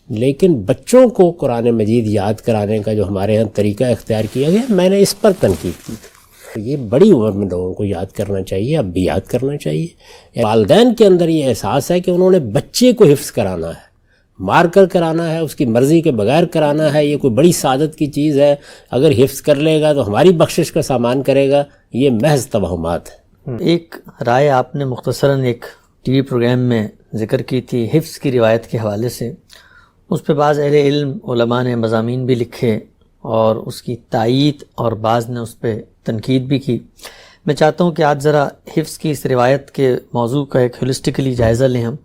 لیکن بچوں کو قرآن مجید یاد کرانے کا جو ہمارے ہاں طریقہ اختیار کیا گیا، میں نے اس پر تنقید کی تھی۔ یہ بڑی عمر میں لوگوں کو یاد کرنا چاہیے، اب بھی یاد کرنا چاہیے۔ والدین کے اندر یہ احساس ہے کہ انہوں نے بچے کو حفظ کرانا ہے، مار کر کرانا ہے، اس کی مرضی کے بغیر کرانا ہے، یہ کوئی بڑی سعادت کی چیز ہے، اگر حفظ کر لے گا تو ہماری بخشش کا سامان کرے گا، یہ محض توہمات ہے۔ ایک رائے آپ نے مختصراً ایک ٹی وی پروگرام میں ذکر کی تھی حفظ کی روایت کے حوالے سے، اس پہ بعض اہل علم علماء نے مضامین بھی لکھے اور اس کی تائید اور بعض نے اس پہ تنقید بھی کی۔ میں چاہتا ہوں کہ آج ذرا حفظ کی اس روایت کے موضوع کا ایک ہولسٹکلی جائزہ لیں ہم،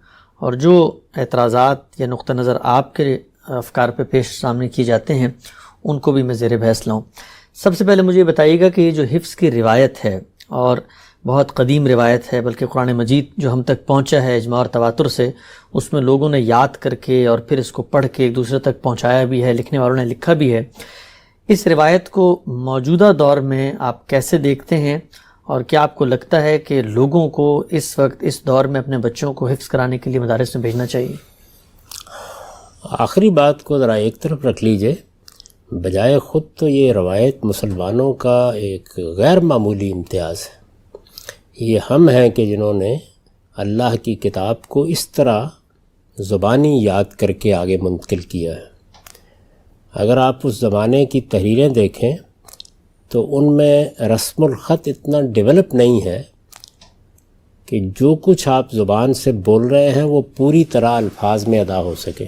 اور جو اعتراضات یا نقطہ نظر آپ کے افکار پہ پیش سامنے کیے جاتے ہیں ان کو بھی میں زیر بحث لاؤں۔ سب سے پہلے مجھے یہ بتائیے گا کہ یہ جو حفظ کی روایت ہے اور بہت قدیم روایت ہے، بلکہ قرآن مجید جو ہم تک پہنچا ہے اجماع اور تواتر سے، اس میں لوگوں نے یاد کر کے اور پھر اس کو پڑھ کے ایک دوسرے تک پہنچایا بھی ہے، لکھنے والوں نے لکھا بھی ہے۔ اس روایت کو موجودہ دور میں آپ کیسے دیکھتے ہیں، اور کیا آپ کو لگتا ہے کہ لوگوں کو اس وقت اس دور میں اپنے بچوں کو حفظ کرانے کے لیے مدارس میں بھیجنا چاہیے؟ آخری بات کو ذرا ایک طرف رکھ لیجئے، بجائے خود تو یہ روایت مسلمانوں کا ایک غیر معمولی امتیاز ہے۔ یہ ہم ہیں کہ جنہوں نے اللہ کی کتاب کو اس طرح زبانی یاد کر کے آگے منتقل کیا ہے۔ اگر آپ اس زمانے کی تحریریں دیکھیں تو ان میں رسم الخط اتنا ڈیولپ نہیں ہے کہ جو کچھ آپ زبان سے بول رہے ہیں وہ پوری طرح الفاظ میں ادا ہو سکے۔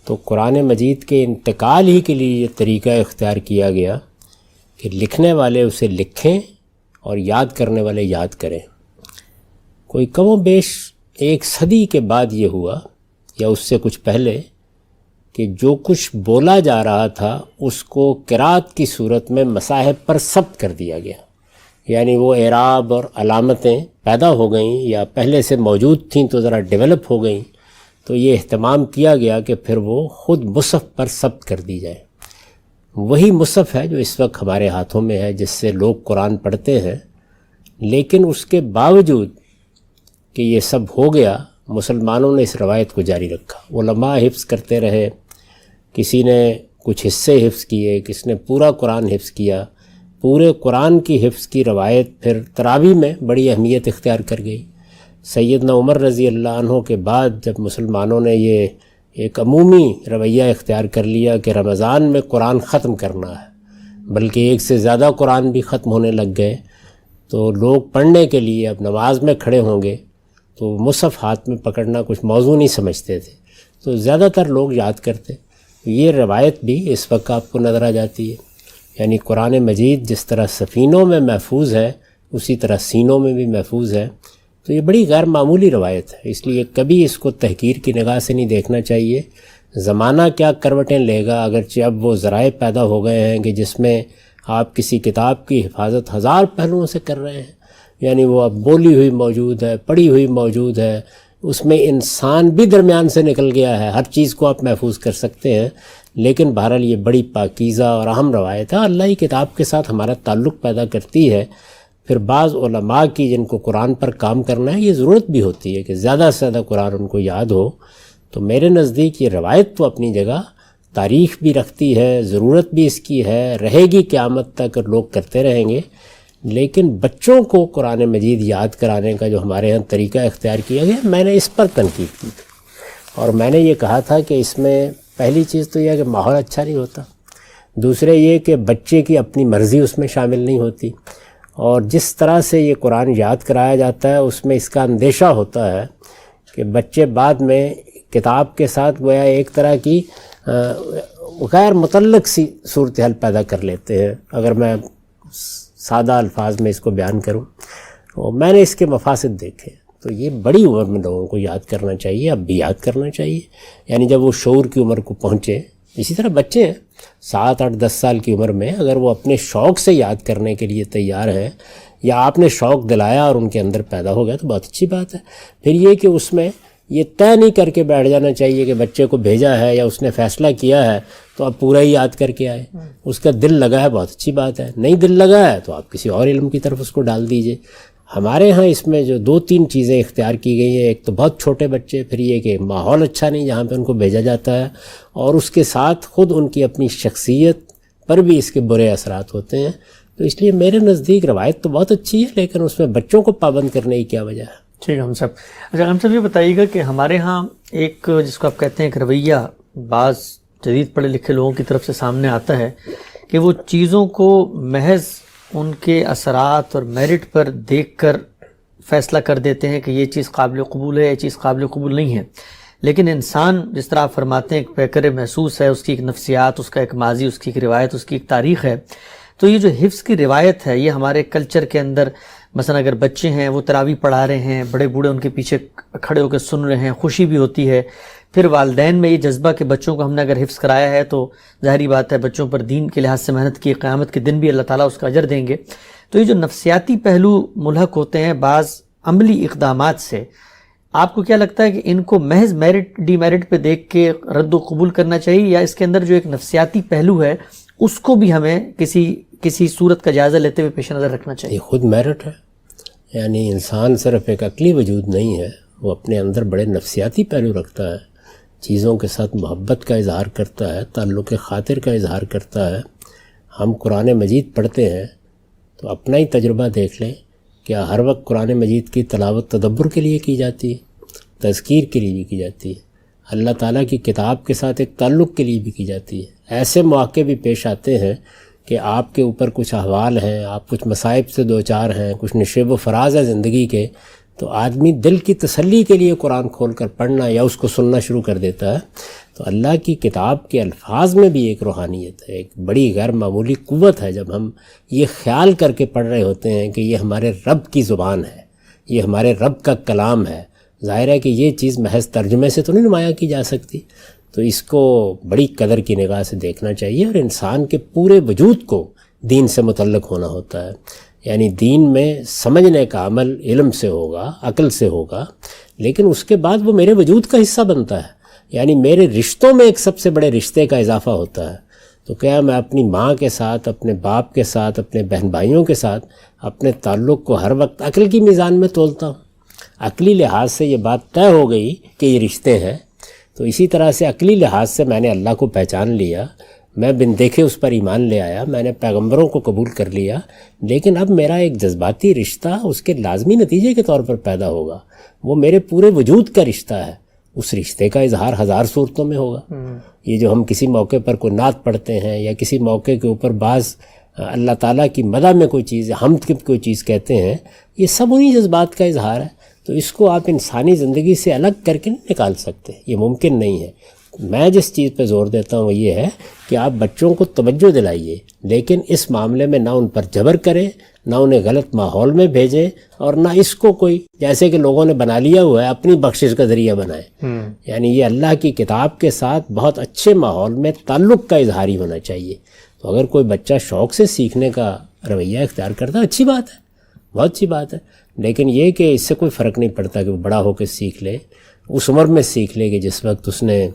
تو قرآن مجید کے انتقال ہی کے لیے یہ طریقہ اختیار کیا گیا کہ لکھنے والے اسے لکھیں اور یاد کرنے والے یاد کریں۔ کوئی کم و بیش 1 صدی کے بعد یہ ہوا یا اس سے کچھ پہلے کہ جو کچھ بولا جا رہا تھا اس کو قرات کی صورت میں مصاحف پر ثبت کر دیا گیا، یعنی وہ اعراب اور علامتیں پیدا ہو گئیں یا پہلے سے موجود تھیں تو ذرا ڈیولپ ہو گئیں، تو یہ اہتمام کیا گیا کہ پھر وہ خود مصحف پر ثبت کر دی جائے۔ وہی مصحف ہے جو اس وقت ہمارے ہاتھوں میں ہے، جس سے لوگ قرآن پڑھتے ہیں، لیکن اس کے باوجود کہ یہ سب ہو گیا مسلمانوں نے اس روایت کو جاری رکھا۔ علماء حفظ کرتے رہے، کسی نے کچھ حصے حفظ کیے، کس نے پورا قرآن حفظ کیا۔ پورے قرآن کی حفظ کی روایت پھر تراویح میں بڑی اہمیت اختیار کر گئی۔ سیدنا عمر رضی اللہ عنہ کے بعد جب مسلمانوں نے یہ ایک عمومی رویہ اختیار کر لیا کہ رمضان میں قرآن ختم کرنا ہے، بلکہ 1 سے زیادہ قرآن بھی ختم ہونے لگ گئے، تو لوگ پڑھنے کے لیے اب نماز میں کھڑے ہوں گے تو مصحف ہاتھ میں پکڑنا کچھ موضوع نہیں سمجھتے تھے، تو زیادہ تر لوگ یاد کرتے۔ یہ روایت بھی اس وقت آپ کو نظر آ جاتی ہے، یعنی قرآن مجید جس طرح سفینوں میں محفوظ ہے اسی طرح سینوں میں بھی محفوظ ہے۔ تو یہ بڑی غیر معمولی روایت ہے، اس لیے کبھی اس کو تحقیر کی نگاہ سے نہیں دیکھنا چاہیے۔ زمانہ کیا کروٹیں لے گا، اگرچہ اب وہ ذرائع پیدا ہو گئے ہیں کہ جس میں آپ کسی کتاب کی حفاظت 1000 پہلوؤں سے کر رہے ہیں، یعنی وہ اب بولی ہوئی موجود ہے، پڑھی ہوئی موجود ہے، اس میں انسان بھی درمیان سے نکل گیا ہے، ہر چیز کو آپ محفوظ کر سکتے ہیں۔ لیکن بہرحال یہ بڑی پاکیزہ اور اہم روایت ہے، اللہ کی کتاب کے ساتھ ہمارا تعلق پیدا کرتی ہے۔ پھر بعض علماء کی جن کو قرآن پر کام کرنا ہے، یہ ضرورت بھی ہوتی ہے کہ زیادہ سے زیادہ قرآن ان کو یاد ہو۔ تو میرے نزدیک یہ روایت تو اپنی جگہ تاریخ بھی رکھتی ہے، ضرورت بھی اس کی ہے، رہے گی قیامت تک، لوگ کرتے رہیں گے۔ لیکن بچوں کو قرآن مجید یاد کرانے کا جو ہمارے ہاں طریقہ اختیار کیا گیا، میں نے اس پر تنقید کی تھی، اور میں نے یہ کہا تھا کہ اس میں پہلی چیز تو یہ ہے کہ ماحول اچھا نہیں ہوتا، دوسرے یہ کہ بچے کی اپنی مرضی اس میں شامل نہیں ہوتی، اور جس طرح سے یہ قرآن یاد کرایا جاتا ہے اس میں اس کا اندیشہ ہوتا ہے کہ بچے بعد میں کتاب کے ساتھ گویا ایک طرح کی غیر متعلق سی صورتحال پیدا کر لیتے ہیں، اگر میں سادہ الفاظ میں اس کو بیان کروں۔ اور میں نے اس کے مفاسد دیکھے، تو یہ بڑی عمر میں لوگوں کو یاد کرنا چاہیے، اب بھی یاد کرنا چاہیے، یعنی جب وہ شعور کی عمر کو پہنچے۔ اسی طرح بچے ہیں 7, 8, 10 سال کی عمر میں اگر وہ اپنے شوق سے یاد کرنے کے لیے تیار ہیں، یا آپ نے شوق دلایا اور ان کے اندر پیدا ہو گیا، تو بہت اچھی بات ہے۔ پھر یہ کہ اس میں یہ طے نہیں کر کے بیٹھ جانا چاہیے کہ بچے کو بھیجا ہے یا اس نے فیصلہ کیا ہے تو اب پورا ہی یاد کر کے آئے۔ اس کا دل لگا ہے، بہت اچھی بات ہے، نہیں دل لگا ہے تو آپ کسی اور علم کی طرف اس کو ڈال دیجئے۔ ہمارے ہاں اس میں جو 2-3 چیزیں اختیار کی گئی ہیں، ایک تو بہت چھوٹے بچے، پھر یہ کہ ماحول اچھا نہیں جہاں پہ ان کو بھیجا جاتا ہے، اور اس کے ساتھ خود ان کی اپنی شخصیت پر بھی اس کے برے اثرات ہوتے ہیں. تو اس لیے میرے نزدیک روایت تو بہت اچھی ہے، لیکن اس میں بچوں کو پابند کرنے کی کیا وجہ ہے؟ ٹھیک ہے ہم صاحب. اچھا ہم صاحب یہ بتائیے گا کہ ہمارے ہاں ایک جس کو آپ کہتے ہیں ایک رویہ بعض جدید پڑھے لکھے لوگوں کی طرف سے سامنے آتا ہے کہ وہ چیزوں کو محض ان کے اثرات اور میرٹ پر دیکھ کر فیصلہ کر دیتے ہیں کہ یہ چیز قابل قبول ہے، یہ چیز قابل قبول نہیں ہے. لیکن انسان جس طرح آپ فرماتے ہیں ایک پیکر محسوس ہے، اس کی ایک نفسیات، اس کا ایک ماضی، اس کی ایک روایت، اس کی ایک تاریخ ہے. تو یہ جو حفظ کی روایت ہے یہ ہمارے کلچر کے اندر مثلا اگر بچے ہیں وہ تراویح پڑھا رہے ہیں، بڑے بوڑھے ان کے پیچھے کھڑے ہو کے سن رہے ہیں، خوشی بھی ہوتی ہے. پھر والدین میں یہ جذبہ کہ بچوں کو ہم نے اگر حفظ کرایا ہے تو ظاہری بات ہے بچوں پر دین کے لحاظ سے محنت کی، قیامت کے دن بھی اللہ تعالیٰ اس کا اجر دیں گے. تو یہ جو نفسیاتی پہلو ملحق ہوتے ہیں بعض عملی اقدامات سے، آپ کو کیا لگتا ہے کہ ان کو محض میرٹ ڈی میرٹ پہ دیکھ کے رد و قبول کرنا چاہیے، یا اس کے اندر جو ایک نفسیاتی پہلو ہے اس کو بھی ہمیں کسی صورت کا جائزہ لیتے ہوئے پیش نظر رکھنا چاہیے؟ یہ خود میرٹ ہے. یعنی انسان صرف ایک عقلی وجود نہیں ہے، وہ اپنے اندر بڑے نفسیاتی پہلو رکھتا ہے، چیزوں کے ساتھ محبت کا اظہار کرتا ہے، تعلق خاطر کا اظہار کرتا ہے. ہم قرآن مجید پڑھتے ہیں تو اپنا ہی تجربہ دیکھ لیں، کیا ہر وقت قرآن مجید کی تلاوت تدبر کے لیے کی جاتی ہے؟ تذکیر کے لیے بھی کی جاتی ہے، اللہ تعالیٰ کی کتاب کے ساتھ ایک تعلق کے لیے بھی کی جاتی ہے. ایسے مواقع بھی پیش آتے ہیں کہ آپ کے اوپر کچھ احوال ہیں، آپ کچھ مصائب سے دوچار ہیں، کچھ نشیب و فراز ہے زندگی کے، تو آدمی دل کی تسلی کے لیے قرآن کھول کر پڑھنا یا اس کو سننا شروع کر دیتا ہے. تو اللہ کی کتاب کے الفاظ میں بھی ایک روحانیت ہے، ایک بڑی غیر معمولی قوت ہے جب ہم یہ خیال کر کے پڑھ رہے ہوتے ہیں کہ یہ ہمارے رب کی زبان ہے، یہ ہمارے رب کا کلام ہے. ظاہر ہے کہ یہ چیز محض ترجمے سے تو نہیں نمایاں کی جا سکتی. تو اس کو بڑی قدر کی نگاہ سے دیکھنا چاہیے، اور انسان کے پورے وجود کو دین سے متعلق ہونا ہوتا ہے. یعنی دین میں سمجھنے کا عمل علم سے ہوگا، عقل سے ہوگا، لیکن اس کے بعد وہ میرے وجود کا حصہ بنتا ہے. یعنی میرے رشتوں میں ایک سب سے بڑے رشتے کا اضافہ ہوتا ہے. تو کیا میں اپنی ماں کے ساتھ، اپنے باپ کے ساتھ، اپنے بہن بھائیوں کے ساتھ اپنے تعلق کو ہر وقت عقل کی میزان میں تولتا ہوں؟ عقلی لحاظ سے یہ بات طے ہو گئی کہ یہ رشتے ہیں، تو اسی طرح سے عقلی لحاظ سے میں نے اللہ کو پہچان لیا، میں بن دیکھے اس پر ایمان لے آیا، میں نے پیغمبروں کو قبول کر لیا، لیکن اب میرا ایک جذباتی رشتہ اس کے لازمی نتیجے کے طور پر پیدا ہوگا. وہ میرے پورے وجود کا رشتہ ہے. اس رشتے کا اظہار 1000 صورتوں میں ہوگا. یہ جو ہم کسی موقع پر کوئی نعت پڑھتے ہیں یا کسی موقع کے اوپر بعض اللہ تعالیٰ کی مدح میں کوئی چیز، حمد کی کوئی چیز کہتے ہیں، یہ سب انہی جذبات کا اظہار ہے. تو اس کو آپ انسانی زندگی سے الگ کر کے نہیں نکال سکتے، یہ ممکن نہیں ہے. میں جس چیز پہ زور دیتا ہوں وہ یہ ہے کہ آپ بچوں کو توجہ دلائیے، لیکن اس معاملے میں نہ ان پر جبر کریں، نہ انہیں غلط ماحول میں بھیجیں، اور نہ اس کو کوئی جیسے کہ لوگوں نے بنا لیا ہوا ہے اپنی بخشش کا ذریعہ بنائیں. یعنی یہ اللہ کی کتاب کے ساتھ بہت اچھے ماحول میں تعلق کا اظہار ہی ہونا چاہیے. تو اگر کوئی بچہ شوق سے سیکھنے کا رویہ اختیار کرتا ہے، اچھی بات ہے، بہت اچھی بات ہے، لیکن یہ کہ اس سے کوئی فرق نہیں پڑتا کہ وہ بڑا ہو کے سیکھ لے، اس عمر میں سیکھ لے کہ جس وقت اس نے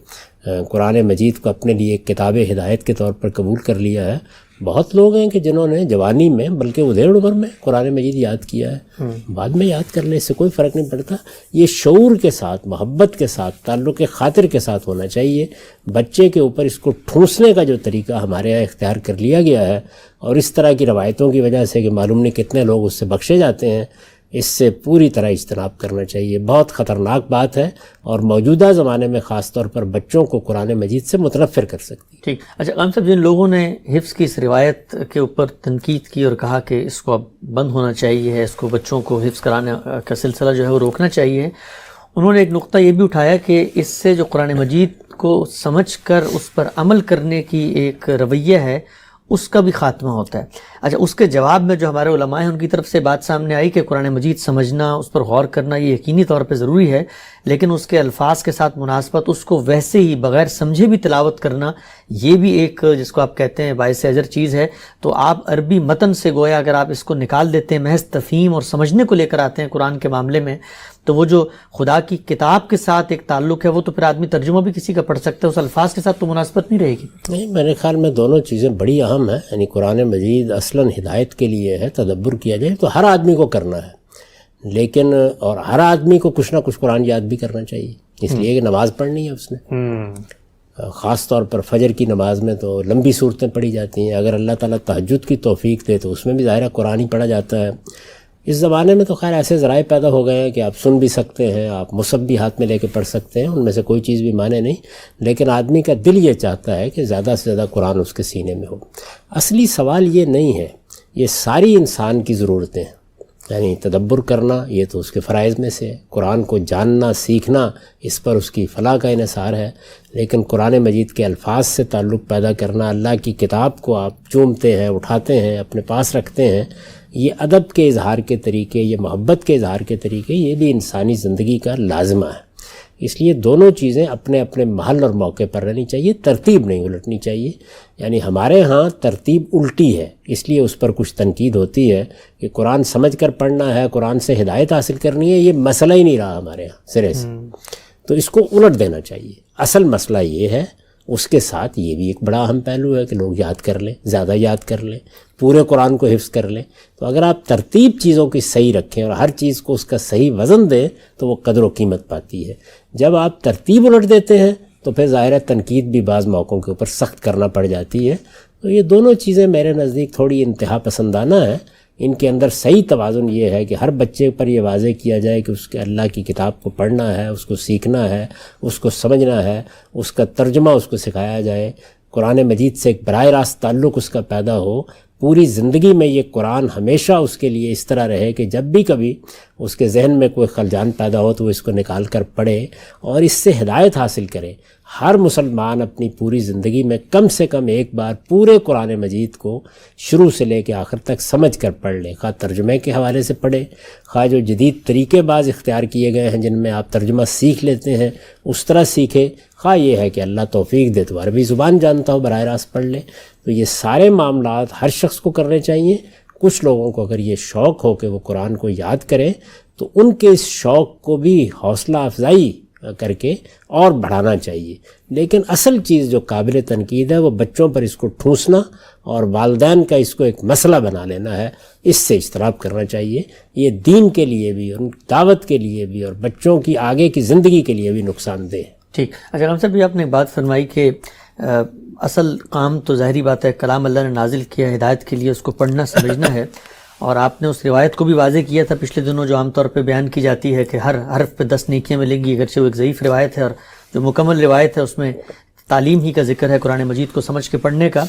قرآن مجید کو اپنے لیے ایک کتاب ہدایت کے طور پر قبول کر لیا ہے. بہت لوگ ہیں کہ جنہوں نے جوانی میں بلکہ ادھیڑ عمر میں قرآن مجید یاد کیا ہے، بعد میں یاد کر لے، اس سے کوئی فرق نہیں پڑتا. یہ شعور کے ساتھ، محبت کے ساتھ، تعلق خاطر کے ساتھ ہونا چاہیے. بچے کے اوپر اس کو ٹھونسنے کا جو طریقہ ہمارے یہاں اختیار کر لیا گیا ہے، اور اس طرح کی روایتوں کی وجہ سے کہ معلوم نہیں کتنے لوگ اس سے بخشے جاتے ہیں، اس سے پوری طرح اجتناب کرنا چاہیے. بہت خطرناک بات ہے، اور موجودہ زمانے میں خاص طور پر بچوں کو قرآن مجید سے متنفر کر سکتی ہے. ٹھیک. اچھا قائم صاحب، جن لوگوں نے حفظ کی اس روایت کے اوپر تنقید کی اور کہا کہ اس کو اب بند ہونا چاہیے، اس کو بچوں کو حفظ کرانے کا سلسلہ جو ہے وہ روکنا چاہیے، انہوں نے ایک نقطہ یہ بھی اٹھایا کہ اس سے جو قرآن مجید کو سمجھ کر اس پر عمل کرنے کی ایک رویہ ہے اس کا بھی خاتمہ ہوتا ہے. اچھا، اس کے جواب میں جو ہمارے علماء ہیں ان کی طرف سے بات سامنے آئی کہ قرآن مجید سمجھنا، اس پر غور کرنا یہ یقینی طور پہ ضروری ہے، لیکن اس کے الفاظ کے ساتھ مناسبت، اس کو ویسے ہی بغیر سمجھے بھی تلاوت کرنا، یہ بھی ایک جس کو آپ کہتے ہیں باعث اجر چیز ہے. تو آپ عربی متن سے گویا اگر آپ اس کو نکال دیتے ہیں، محض تفہیم اور سمجھنے کو لے کر آتے ہیں قرآن کے معاملے میں، تو وہ جو خدا کی کتاب کے ساتھ ایک تعلق ہے وہ تو پھر آدمی ترجمہ بھی کسی کا پڑھ سکتا ہے، اس الفاظ کے ساتھ تو مناسبت نہیں رہے گی. نہیں، میرے خیال میں دونوں چیزیں بڑی اہم ہیں. یعنی قرآن مجید اصلاً ہدایت کے لیے ہے، تدبر کیا جائے تو ہر آدمی کو کرنا ہے. لیکن اور ہر آدمی کو کچھ نہ کچھ قرآن یاد بھی کرنا چاہیے، اس لیے کہ نماز پڑھنی ہے اس نے. خاص طور پر فجر کی نماز میں تو لمبی صورتیں پڑھی جاتی ہیں. اگر اللہ تعالیٰ تہجد کی توفیق دے تو اس میں بھی ظاہر قرآن ہی پڑھا جاتا ہے. اس زمانے میں تو خیر ایسے ذرائع پیدا ہو گئے ہیں کہ آپ سن بھی سکتے ہیں، آپ مصحف بھی ہاتھ میں لے کے پڑھ سکتے ہیں، ان میں سے کوئی چیز بھی مانے نہیں، لیکن آدمی کا دل یہ چاہتا ہے کہ زیادہ سے زیادہ قرآن اس کے سینے میں ہو. اصلی سوال یہ نہیں ہے، یہ ساری انسان کی ضرورتیں ہیں. یعنی تدبر کرنا یہ تو اس کے فرائض میں سے ہے، قرآن کو جاننا سیکھنا اس پر اس کی فلاح کا انحصار ہے. لیکن قرآن مجید کے الفاظ سے تعلق پیدا کرنا، اللہ کی کتاب کو آپ چومتے ہیں، اٹھاتے ہیں، اپنے پاس رکھتے ہیں، یہ ادب کے اظہار کے طریقے، یہ محبت کے اظہار کے طریقے، یہ بھی انسانی زندگی کا لازمہ ہے. اس لیے دونوں چیزیں اپنے اپنے محل اور موقع پر رہنی چاہیے، ترتیب نہیں الٹنی چاہیے. یعنی ہمارے ہاں ترتیب الٹی ہے، اس لیے اس پر کچھ تنقید ہوتی ہے کہ قرآن سمجھ کر پڑھنا ہے، قرآن سے ہدایت حاصل کرنی ہے. یہ مسئلہ ہی نہیں رہا ہمارے ہاں سرے سے، تو اس کو الٹ دینا چاہیے. اصل مسئلہ یہ ہے، اس کے ساتھ یہ بھی ایک بڑا اہم پہلو ہے کہ لوگ یاد کر لیں، زیادہ یاد کر لیں، پورے قرآن کو حفظ کر لیں. تو اگر آپ ترتیب چیزوں کی صحیح رکھیں اور ہر چیز کو اس کا صحیح وزن دیں تو وہ قدر و قیمت پاتی ہے. جب آپ ترتیب الٹ دیتے ہیں تو پھر ظاہر ہے تنقید بھی بعض موقعوں کے اوپر سخت کرنا پڑ جاتی ہے. تو یہ دونوں چیزیں میرے نزدیک تھوڑی انتہا پسندانہ ہیں. ان کے اندر صحیح توازن یہ ہے کہ ہر بچے پر یہ واضح کیا جائے کہ اس کے اللہ کی کتاب کو پڑھنا ہے، اس کو سیکھنا ہے، اس کو سمجھنا ہے، اس کا ترجمہ اس کو سکھایا جائے، قرآن مجید سے ایک براہ راست تعلق اس کا پیدا ہو. پوری زندگی میں یہ قرآن ہمیشہ اس کے لیے اس طرح رہے کہ جب بھی کبھی اس کے ذہن میں کوئی خلجان پیدا ہو تو وہ اس کو نکال کر پڑھے اور اس سے ہدایت حاصل کرے. ہر مسلمان اپنی پوری زندگی میں کم سے کم ایک بار پورے قرآن مجید کو شروع سے لے کے آخر تک سمجھ کر پڑھ لے، خواہ ترجمے کے حوالے سے پڑھے، خواہ جو جدید طریقے بعض اختیار کیے گئے ہیں جن میں آپ ترجمہ سیکھ لیتے ہیں اس طرح سیکھے، خواہ یہ ہے کہ اللہ توفیق دے تو عربی زبان جانتا ہو براہ راست پڑھ لے. تو یہ سارے معاملات ہر شخص کو کرنے چاہیے. کچھ لوگوں کو اگر یہ شوق ہو کہ وہ قرآن کو یاد کریں تو ان کے اس شوق کو بھی حوصلہ افزائی کر کے اور بڑھانا چاہیے. لیکن اصل چیز جو قابل تنقید ہے وہ بچوں پر اس کو ٹھونسنا اور والدین کا اس کو ایک مسئلہ بنا لینا ہے. اس سے اجتناب کرنا چاہیے. یہ دین کے لیے بھی اور دعوت کے لیے بھی اور بچوں کی آگے کی زندگی کے لیے بھی نقصان دہ ہے. ٹھیک. اچھا غلام صاحب، آپ نے ایک بات فرمائی کہ اصل کام تو ظاہری بات ہے کلام اللہ نے نازل کیا ہدایت کے لیے، اس کو پڑھنا سمجھنا ہے. اور آپ نے اس روایت کو بھی واضح کیا تھا پچھلے دنوں جو عام طور پہ بیان کی جاتی ہے کہ ہر حرف پہ 10 نیکیاں ملیں گی، اگرچہ وہ ایک ضعیف روایت ہے، اور جو مکمل روایت ہے اس میں تعلیم ہی کا ذکر ہے قرآن مجید کو سمجھ کے پڑھنے کا.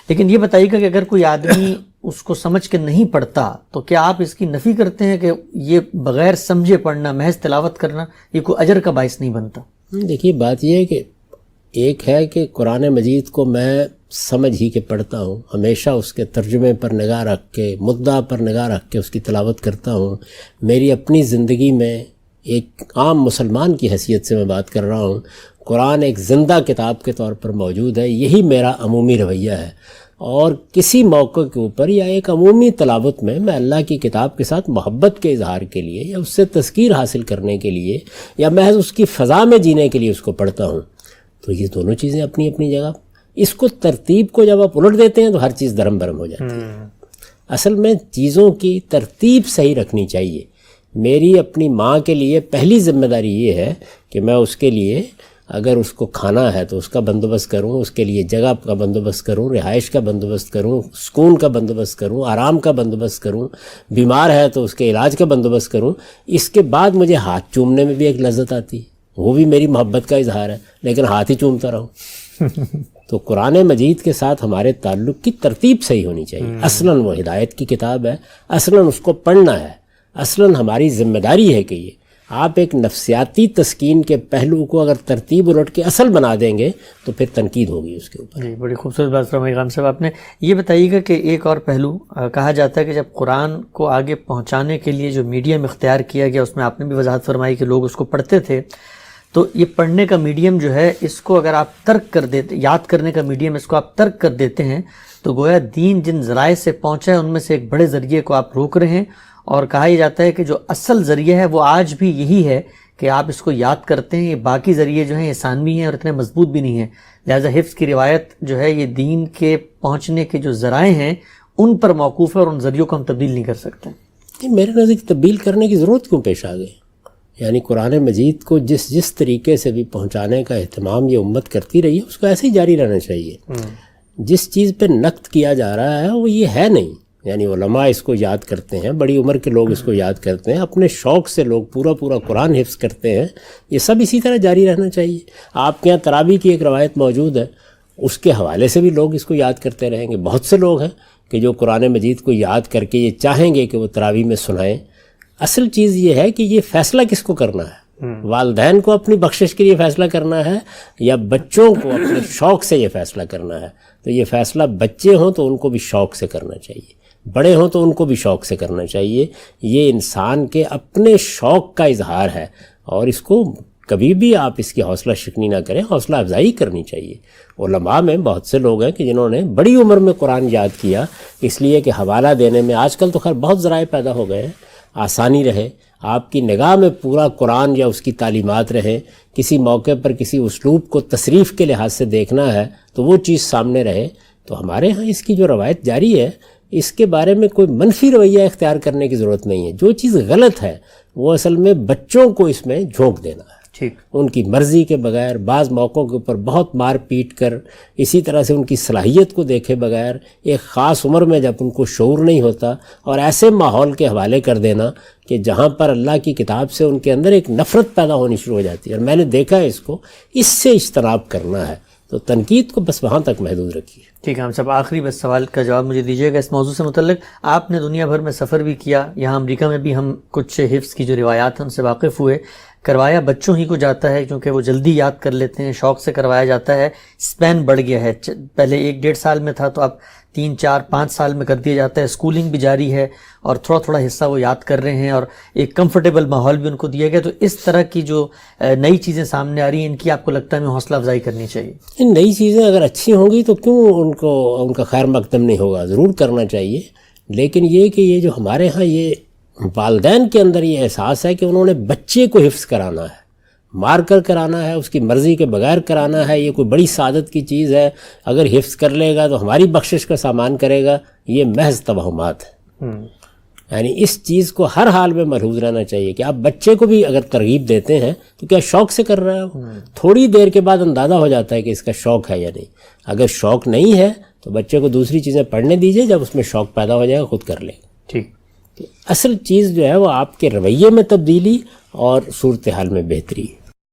لیکن یہ بتائیے گا کہ اگر کوئی آدمی اس کو سمجھ کے نہیں پڑھتا تو کیا آپ اس کی نفی کرتے ہیں کہ یہ بغیر سمجھے پڑھنا، محض تلاوت کرنا، یہ کوئی اجر کا باعث نہیں بنتا؟ دیکھیے بات یہ ہے کہ ایک ہے کہ قرآن مجید کو میں سمجھ ہی کے پڑھتا ہوں، ہمیشہ اس کے ترجمے پر نگاہ رکھ کے، مدعا پر نگاہ رکھ کے اس کی تلاوت کرتا ہوں. میری اپنی زندگی میں ایک عام مسلمان کی حیثیت سے میں بات کر رہا ہوں، قرآن ایک زندہ کتاب کے طور پر موجود ہے. یہی میرا عمومی رویہ ہے. اور کسی موقع کے اوپر یا ایک عمومی تلاوت میں اللہ کی کتاب کے ساتھ محبت کے اظہار کے لیے یا اس سے تذکیر حاصل کرنے کے لیے یا محض اس کی فضا میں جینے کے لیے اس کو پڑھتا ہوں. تو یہ دونوں چیزیں اپنی اپنی جگہ. اس کو ترتیب کو جب آپ الٹ دیتے ہیں تو ہر چیز درم برم ہو جاتی ہے. اصل میں چیزوں کی ترتیب صحیح رکھنی چاہیے. میری اپنی ماں کے لیے پہلی ذمہ داری یہ ہے کہ میں اس کے لیے اگر اس کو کھانا ہے تو اس کا بندوبست کروں، اس کے لیے جگہ کا بندوبست کروں، رہائش کا بندوبست کروں، سکون کا بندوبست کروں، آرام کا بندوبست کروں، بیمار ہے تو اس کے علاج کا بندوبست کروں. اس کے بعد مجھے ہاتھ چومنے میں بھی ایک لذت آتی ہے، وہ بھی میری محبت کا اظہار ہے، لیکن ہاتھ ہی چومتا رہوں. تو قرآن مجید کے ساتھ ہمارے تعلق کی ترتیب صحیح ہونی چاہیے. اصلاً وہ ہدایت کی کتاب ہے، اصلاً اس کو پڑھنا ہے، اصلاً ہماری ذمہ داری ہے کہ یہ آپ ایک نفسیاتی تسکین کے پہلو کو اگر ترتیب الٹ کے اصل بنا دیں گے تو پھر تنقید ہوگی اس کے اوپر. جی بڑی خوبصورت بات فرمائی غلام صاحب آپ نے. یہ بتائیے گا کہ ایک اور پہلو کہا جاتا ہے کہ جب قرآن کو آگے پہنچانے کے لیے جو میڈیم اختیار کیا گیا اس میں آپ نے بھی وضاحت فرمائی کہ لوگ اس کو پڑھتے تھے، تو یہ پڑھنے کا میڈیم جو ہے اس کو اگر آپ ترک کر دیتے، یاد کرنے کا میڈیم اس کو آپ ترک کر دیتے ہیں تو گویا دین جن ذرائع سے پہنچا ہے ان میں سے ایک بڑے ذریعے کو آپ روک رہے ہیں. اور کہا یہ جاتا ہے کہ جو اصل ذریعہ ہے وہ آج بھی یہی ہے کہ آپ اس کو یاد کرتے ہیں. یہ باقی ذریعے جو ہیں یہ ثانوی ہیں اور اتنے مضبوط بھی نہیں ہیں. لہٰذا حفظ کی روایت جو ہے یہ دین کے پہنچنے کے جو ذرائع ہیں ان پر موقوف ہے اور ان ذریعوں کو ہم تبدیل نہیں کر سکتے. میرے نزدیک تبدیل کرنے کی ضرورت کیوں پیش آ گئی؟ یعنی قرآن مجید کو جس طریقے سے بھی پہنچانے کا اہتمام یہ امت کرتی رہی ہے اس کو ایسے ہی جاری رہنا چاہیے. جس چیز پہ نقد کیا جا رہا ہے وہ یہ ہے نہیں. یعنی علماء اس کو یاد کرتے ہیں، بڑی عمر کے لوگ اس کو یاد کرتے ہیں، اپنے شوق سے لوگ پورا قرآن حفظ کرتے ہیں. یہ سب اسی طرح جاری رہنا چاہیے. آپ کے یہاں تراویح کی ایک روایت موجود ہے، اس کے حوالے سے بھی لوگ اس کو یاد کرتے رہیں گے. بہت سے لوگ ہیں کہ جو قرآن مجید کو یاد کر کے یہ چاہیں گے کہ وہ تراویح میں سنائیں. اصل چیز یہ ہے کہ یہ فیصلہ کس کو کرنا ہے؟ والدین کو اپنی بخشش کے لیے فیصلہ کرنا ہے یا بچوں کو اپنے شوق سے یہ فیصلہ کرنا ہے؟ تو یہ فیصلہ بچے ہوں تو ان کو بھی شوق سے کرنا چاہیے، بڑے ہوں تو ان کو بھی شوق سے کرنا چاہیے. یہ انسان کے اپنے شوق کا اظہار ہے اور اس کو کبھی بھی آپ اس کی حوصلہ شکنی نہ کریں، حوصلہ افزائی کرنی چاہیے. علماء میں بہت سے لوگ ہیں کہ جنہوں نے بڑی عمر میں قرآن یاد کیا، اس لیے کہ حوالہ دینے میں آج کل تو خیر بہت ذرائع پیدا ہو گئے ہیں، آسانی رہے، آپ کی نگاہ میں پورا قرآن یا اس کی تعلیمات رہے، کسی موقع پر کسی اسلوب کو تصریف کے لحاظ سے دیکھنا ہے تو وہ چیز سامنے رہے. تو ہمارے ہاں اس کی جو روایت جاری ہے اس کے بارے میں کوئی منفی رویہ اختیار کرنے کی ضرورت نہیں ہے. جو چیز غلط ہے وہ اصل میں بچوں کو اس میں جھونک دینا ہے، ٹھیک، ان کی مرضی کے بغیر، بعض موقعوں کے اوپر بہت مار پیٹ کر، اسی طرح سے ان کی صلاحیت کو دیکھے بغیر، ایک خاص عمر میں جب ان کو شعور نہیں ہوتا، اور ایسے ماحول کے حوالے کر دینا کہ جہاں پر اللہ کی کتاب سے ان کے اندر ایک نفرت پیدا ہونی شروع ہو جاتی ہے. اور میں نے دیکھا ہے اس کو، اس سے اجتناب کرنا ہے. تو تنقید کو بس وہاں تک محدود رکھیے. ٹھیک ہے. ہم سب آخری بس سوال کا جواب مجھے دیجیے گا اس موضوع سے متعلق. آپ نے دنیا بھر میں سفر بھی کیا، یہاں امریکہ میں بھی ہم کچھ حفظ کی جو روایات ہیں ان سے واقف ہوئے. کروایا بچوں ہی کو جاتا ہے کیونکہ وہ جلدی یاد کر لیتے ہیں، شوق سے کروایا جاتا ہے. اسپین بڑھ گیا ہے، پہلے 1-1.5 سال میں تھا تو اب 3, 4, 5 سال میں کر دیا جاتا ہے. اسکولنگ بھی جاری ہے اور تھوڑا حصہ وہ یاد کر رہے ہیں اور ایک کمفرٹیبل ماحول بھی ان کو دیا گیا. تو اس طرح کی جو نئی چیزیں سامنے آ رہی ہیں ان کی آپ کو لگتا ہے ہمیں حوصلہ افزائی کرنی چاہیے؟ ان نئی چیزیں اگر اچھی ہوں گی تو کیوں ان کا خیر مقدم نہیں ہوگا؟ ضرور کرنا چاہیے. لیکن یہ کہ یہ جو ہمارے ہاں یہ والدین کے اندر یہ احساس ہے کہ انہوں نے بچے کو حفظ کرانا ہے، مار کر کرانا ہے، اس کی مرضی کے بغیر کرانا ہے، یہ کوئی بڑی سعادت کی چیز ہے، اگر حفظ کر لے گا تو ہماری بخشش کا سامان کرے گا، یہ محض توہمات ہے. یعنی اس چیز کو ہر حال میں ملحوظ رہنا چاہیے کہ آپ بچے کو بھی اگر ترغیب دیتے ہیں تو کیا شوق سے کر رہا ہے؟ تھوڑی دیر کے بعد اندازہ ہو جاتا ہے کہ اس کا شوق ہے یا نہیں. اگر شوق نہیں ہے تو بچے کو دوسری چیزیں پڑھنے دیجیے، جب اس میں شوق پیدا ہو جائے گا خود کر لے گا. ٹھیک. اصل چیز جو ہے وہ آپ کے رویے میں تبدیلی اور صورتحال میں بہتری ہے.